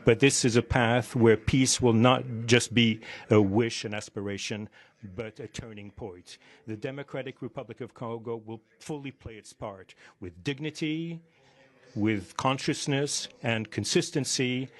But this is a path where peace will not just be a wish and aspiration, but a turning point. The Democratic Republic of Congo will fully play its part with dignity, with consciousness and consistency,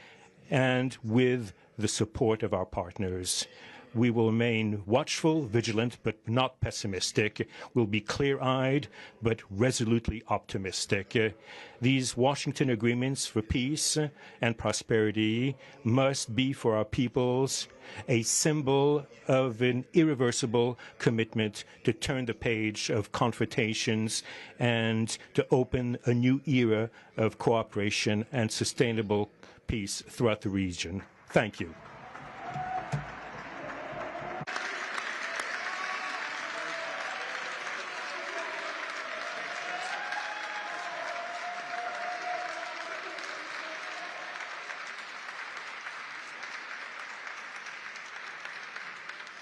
and with the support of our partners. We will remain watchful, vigilant, but not pessimistic. We'll be clear-eyed, but resolutely optimistic. These Washington agreements for peace and prosperity must be for our peoples a symbol of an irreversible commitment to turn the page of confrontations and to open a new era of cooperation and sustainable peace throughout the region. Thank you.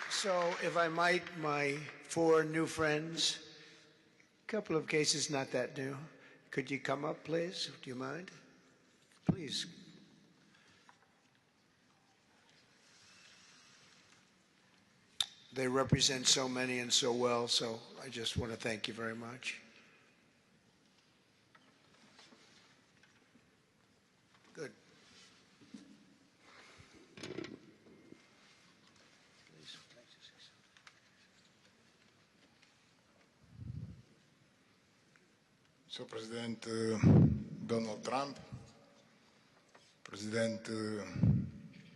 So, if I might, my 4 new friends, a couple of cases not that new. Could you come up, please? Do you mind? Please. They represent so many and so well, so I just want to thank you very much. Good. Sr. Presidente Donald Trump, Presidente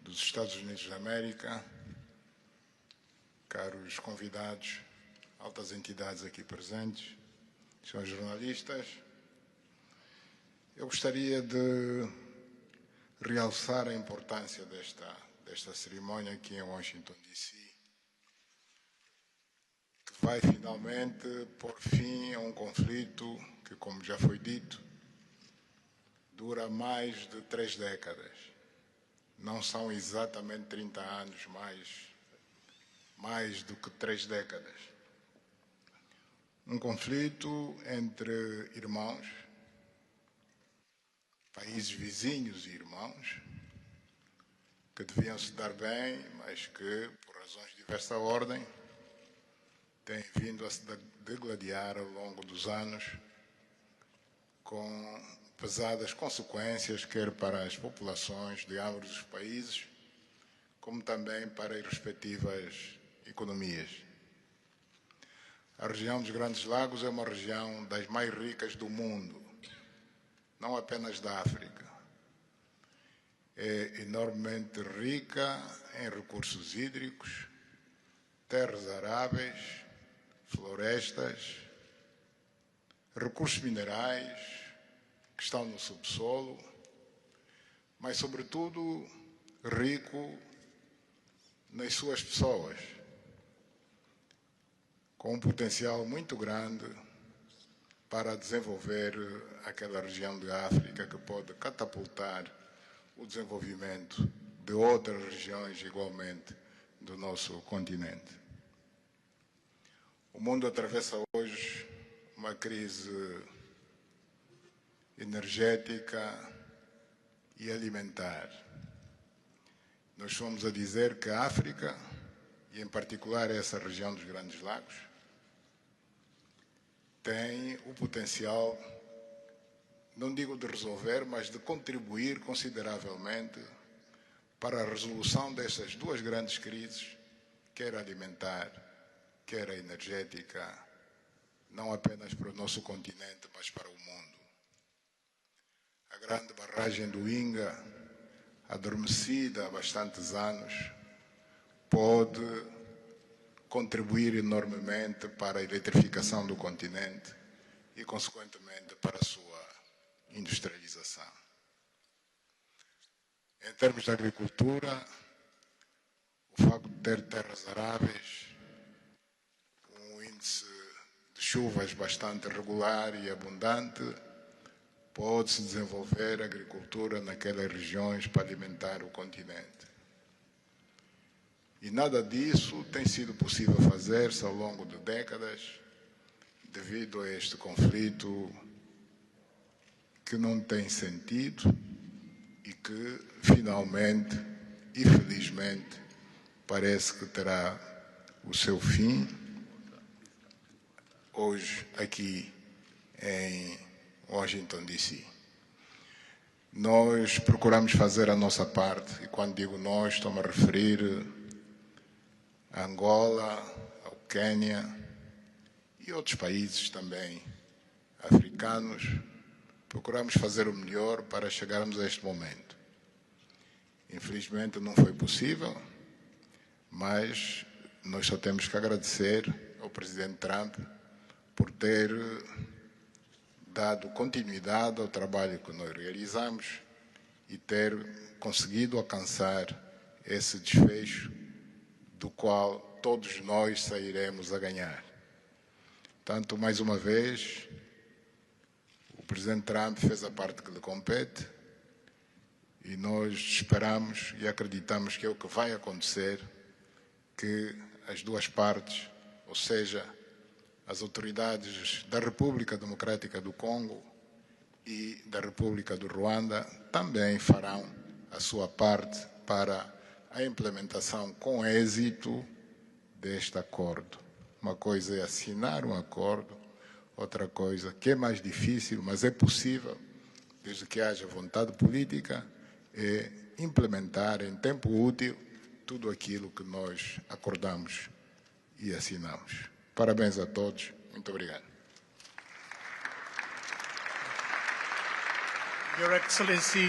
dos Estados Unidos da América, caros convidados, altas entidades aqui presentes, senhores jornalistas, eu gostaria de realçar a importância desta cerimônia aqui em Washington, D.C., que vai finalmente pôr fim a um conflito que, como já foi dito, dura mais de 3 décadas. Não são exatamente 30 anos, mais do que 3 décadas. Um conflito entre irmãos, países vizinhos e irmãos, que deviam se dar bem, mas que, por razões de diversa ordem, têm vindo a se degladiar ao longo dos anos, com pesadas consequências, quer para as populações de ambos os países, como também para as respectivas economias. A região dos Grandes Lagos é uma região das mais ricas do mundo, não apenas da África. É enormemente rica em recursos hídricos, terras aráveis, florestas, recursos minerais que estão no subsolo, mas, sobretudo, rico nas suas pessoas, com um potencial muito grande para desenvolver aquela região da África que pode catapultar o desenvolvimento de outras regiões igualmente do nosso continente. O mundo atravessa hoje uma crise energética e alimentar. Nós fomos a dizer que a África, e em particular essa região dos Grandes Lagos, tem o potencial, não digo de resolver, mas de contribuir consideravelmente para a resolução dessas 2 grandes crises, quer alimentar, quer a energética, não apenas para o nosso continente, mas para o mundo. A grande barragem do Inga, adormecida há bastantes anos, pode contribuir enormemente para a eletrificação do continente e, consequentemente, para a sua industrialização. Em termos de agricultura, o facto de ter terras aráveis, um índice de chuvas bastante regular e abundante, pode-se desenvolver agricultura naquelas regiões para alimentar o continente. E nada disso tem sido possível fazer-se ao longo de décadas, devido a este conflito que não tem sentido, e que finalmente e felizmente parece que terá o seu fim hoje aqui em Washington, D.C. Nós procuramos fazer a nossa parte, e quando digo nós, estou-me a referir a Angola, ao Quênia e outros países também africanos. Procuramos fazer o melhor para chegarmos a este momento. Infelizmente não foi possível, mas nós só temos que agradecer ao presidente Trump por ter dado continuidade ao trabalho que nós realizamos e ter conseguido alcançar esse desfecho do qual todos nós sairemos a ganhar. Portanto, mais uma vez, o presidente Trump fez a parte que lhe compete e nós esperamos e acreditamos que é o que vai acontecer, que as duas partes, ou seja, as autoridades da República Democrática do Congo e da República do Rwanda também farão a sua parte para a implementação com êxito deste acordo. Uma coisa é assinar um acordo, outra coisa que é mais difícil, mas é possível, desde que haja vontade política, é implementar em tempo útil tudo aquilo que nós acordamos e assinamos. Parabéns a todos. Muito obrigado. Your Excellency,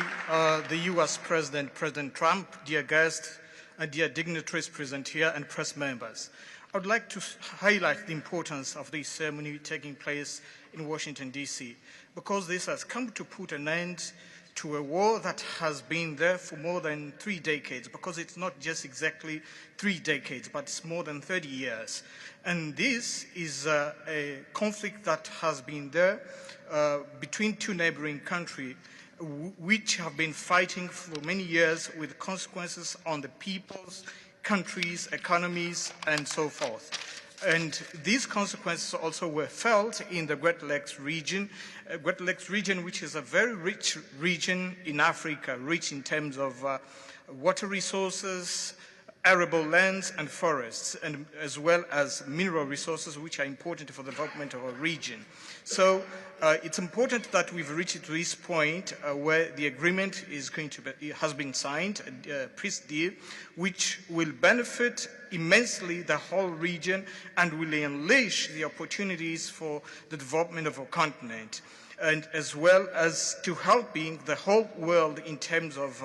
the U.S. President, President Trump, dear guests, and dear dignitaries present here and press members. I would like to highlight the importance of this ceremony taking place in Washington, D.C., because this has come to put an end to a war that has been there for more than 3 decades, because it's not just exactly 3 decades, but it's more than 30 years. And this is a conflict that has been there between two neighboring countries, which have been fighting for many years with consequences on the peoples, countries, economies, and so forth. And these consequences also were felt in the Great Lakes region, which is a very rich region in Africa, rich in terms of water resources, arable lands and forests, and as well as mineral resources, which are important for the development of our region. So it's important that we've reached to this point where the agreement is going to be, has been signed, a peace deal, which will benefit immensely the whole region and will unleash the opportunities for the development of our continent, and as well as to helping the whole world in terms of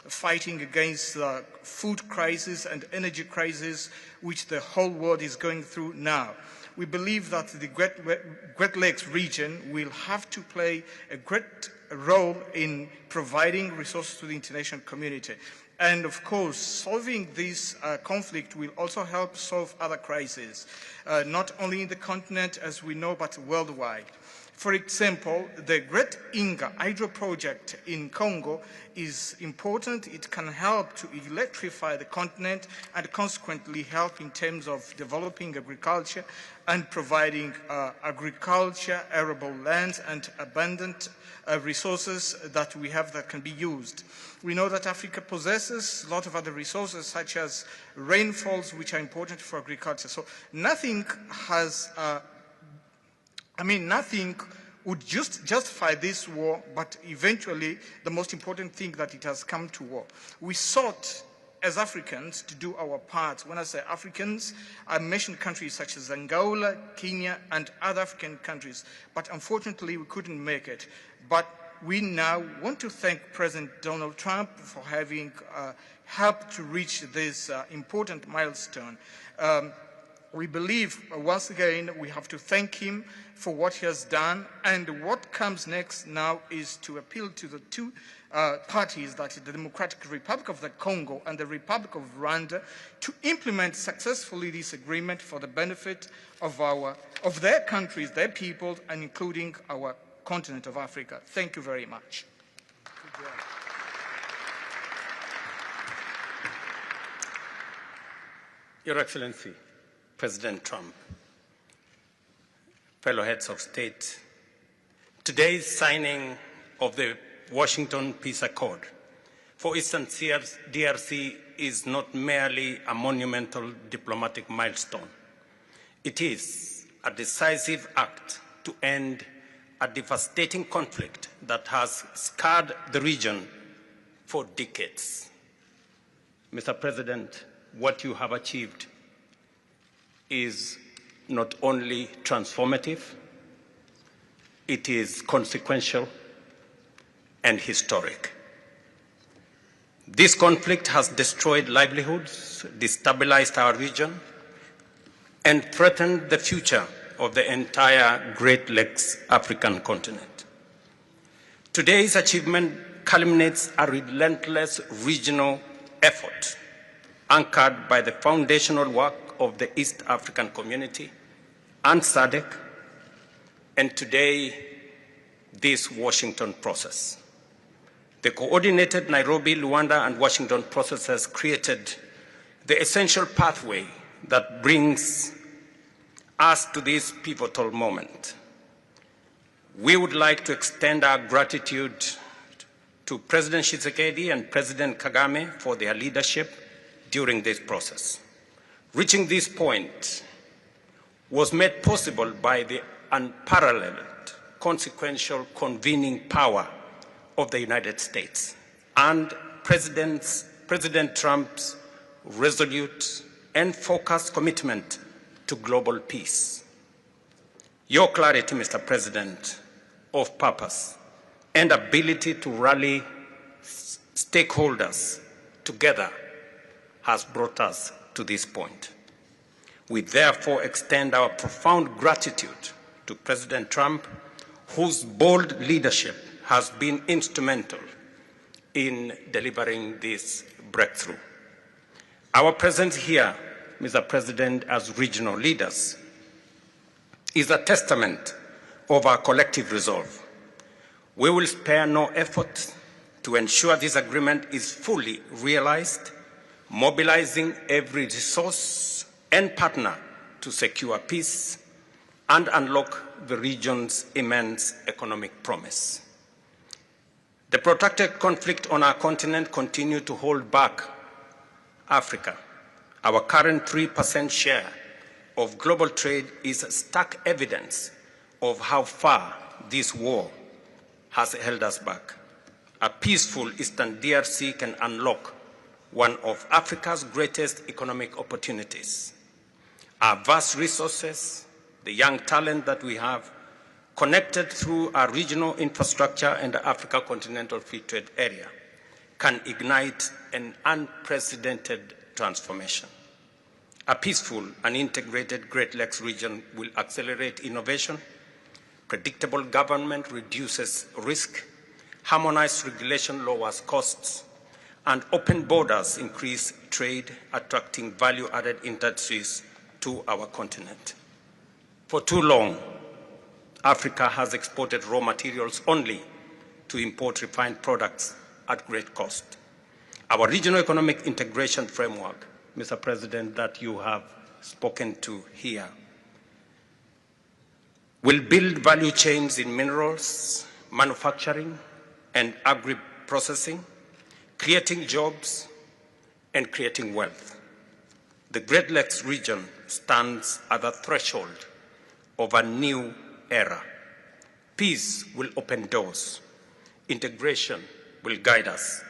fighting against the food crisis and energy crisis which the whole world is going through now. We believe that the Great Lakes region will have to play a great role in providing resources to the international community. And of course, solving this conflict will also help solve other crises, not only in the continent as we know, but worldwide. For example, the Great Inga hydro project in Congo is important. It can help to electrify the continent and consequently help in terms of developing agriculture and providing agriculture, arable lands, and abundant resources that we have that can be used. We know that Africa possesses a lot of other resources such as rainfalls, which are important for agriculture. So nothing has nothing would justify this war, but eventually the most important thing that it has come to war. We sought as Africans to do our part. When I say Africans, I mentioned countries such as Angola, Kenya, and other African countries, but unfortunately we couldn't make it. But we now want to thank President Donald Trump for having helped to reach this important milestone. We believe, once again, we have to thank him for what he has done, and what comes next now is to appeal to the two parties, that is the Democratic Republic of the Congo and the Republic of Rwanda, to implement successfully this agreement for the benefit of their countries, their people, and including our continent of Africa. Thank you very much. Your Excellency, President Trump, fellow heads of state, today's signing of the Washington Peace Accord for Eastern DRC is not merely a monumental diplomatic milestone. It is a decisive act to end a devastating conflict that has scarred the region for decades. Mr. President, what you have achieved is not only transformative, it is consequential and historic. This conflict has destroyed livelihoods, destabilized our region, and threatened the future of the entire Great Lakes African continent. Today's achievement culminates a relentless regional effort anchored by the foundational work of the East African Community and SADC, and today, this Washington process. The coordinated Nairobi, Luanda, and Washington process has created the essential pathway that brings us to this pivotal moment. We would like to extend our gratitude to President Tshisekedi and President Kagame for their leadership during this process. Reaching this point was made possible by the unparalleled consequential convening power of the United States and President Trump's resolute and focused commitment to global peace. Your clarity, Mr. President, of purpose and ability to rally stakeholders together has brought us to this point. We therefore extend our profound gratitude to President Trump, whose bold leadership has been instrumental in delivering this breakthrough. Our presence here, Mr. President, as regional leaders, is a testament of our collective resolve. We will spare no effort to ensure this agreement is fully realized, mobilizing every resource and partner to secure peace and unlock the region's immense economic promise. The protracted conflict on our continent continues to hold back Africa. Our current 3% share of global trade is stark evidence of how far this war has held us back. A peaceful Eastern DRC can unlock one of Africa's greatest economic opportunities. Our vast resources, the young talent that we have, connected through our regional infrastructure and the Africa Continental Free Trade Area, can ignite an unprecedented transformation. A peaceful and integrated Great Lakes region will accelerate innovation, predictable government reduces risk, harmonized regulation lowers costs, and open borders increase trade, attracting value-added industries to our continent. For too long, Africa has exported raw materials only to import refined products at great cost. Our regional economic integration framework, Mr. President, that you have spoken to here, will build value chains in minerals, manufacturing, and agri-processing, creating jobs and creating wealth. The Great Lakes region stands at the threshold of a new era. Peace will open doors, integration will guide us,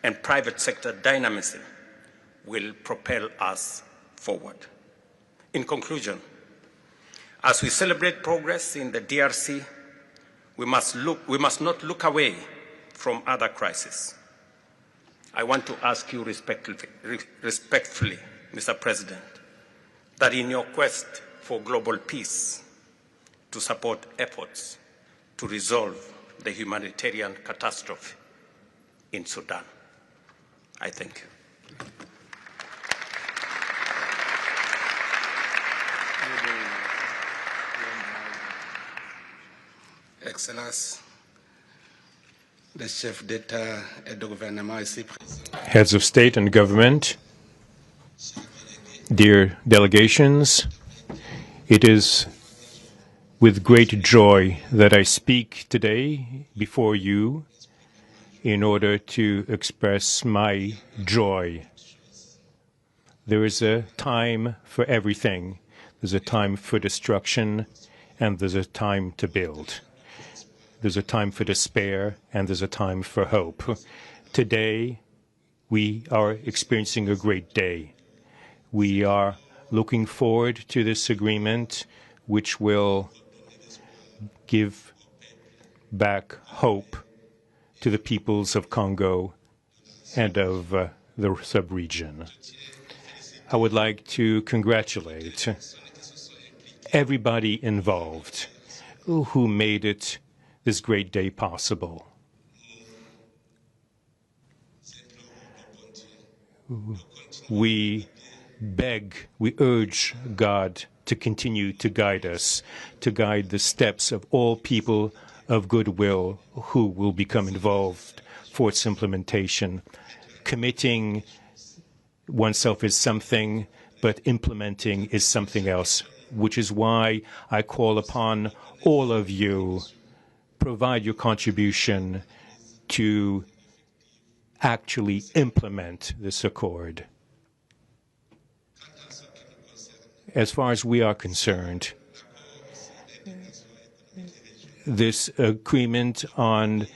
and private sector dynamism will propel us forward. In conclusion, as we celebrate progress in the DRC, we must not look away from other crises. I want to ask you respectfully, Mr. President, that in your quest for global peace, to support efforts to resolve the humanitarian catastrophe in Sudan. I thank you. Excellence, the chef d'État et de gouvernement ici présent. Heads of state and government, dear delegations, it is with great joy that I speak today before you in order to express my joy. There is a time for everything. There's a time for destruction, and there's a time to build. There's a time for despair, and there's a time for hope. Today, we are experiencing a great day. We are looking forward to this agreement, which will give back hope to the peoples of Congo and of the sub-region. I would like to congratulate everybody involved who made it this great day possible. We urge God to continue to guide us, to guide the steps of all people of goodwill who will become involved for its implementation. Committing oneself is something, but implementing is something else, which is why I call upon all of you, provide your contribution to actually implement this accord. As far as we are concerned, this agreement on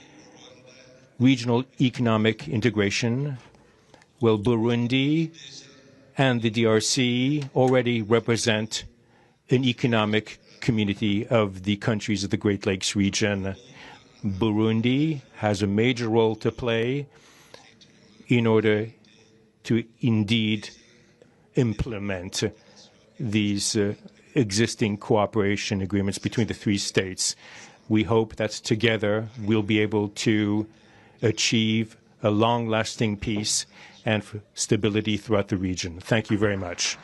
regional economic integration, well, Burundi and the DRC already represent an economic community of the countries of the Great Lakes region. Burundi has a major role to play in order to indeed implement these existing cooperation agreements between the three states. We hope that together we'll be able to achieve a long-lasting peace and stability throughout the region. Thank you very much.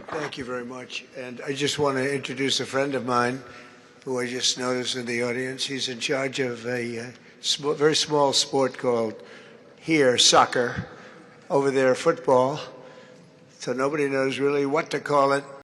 Thank you very much. And I just want to introduce a friend of mine who I just noticed in the audience. He's in charge of a very small sport called here soccer, over there football. So nobody knows really what to call it.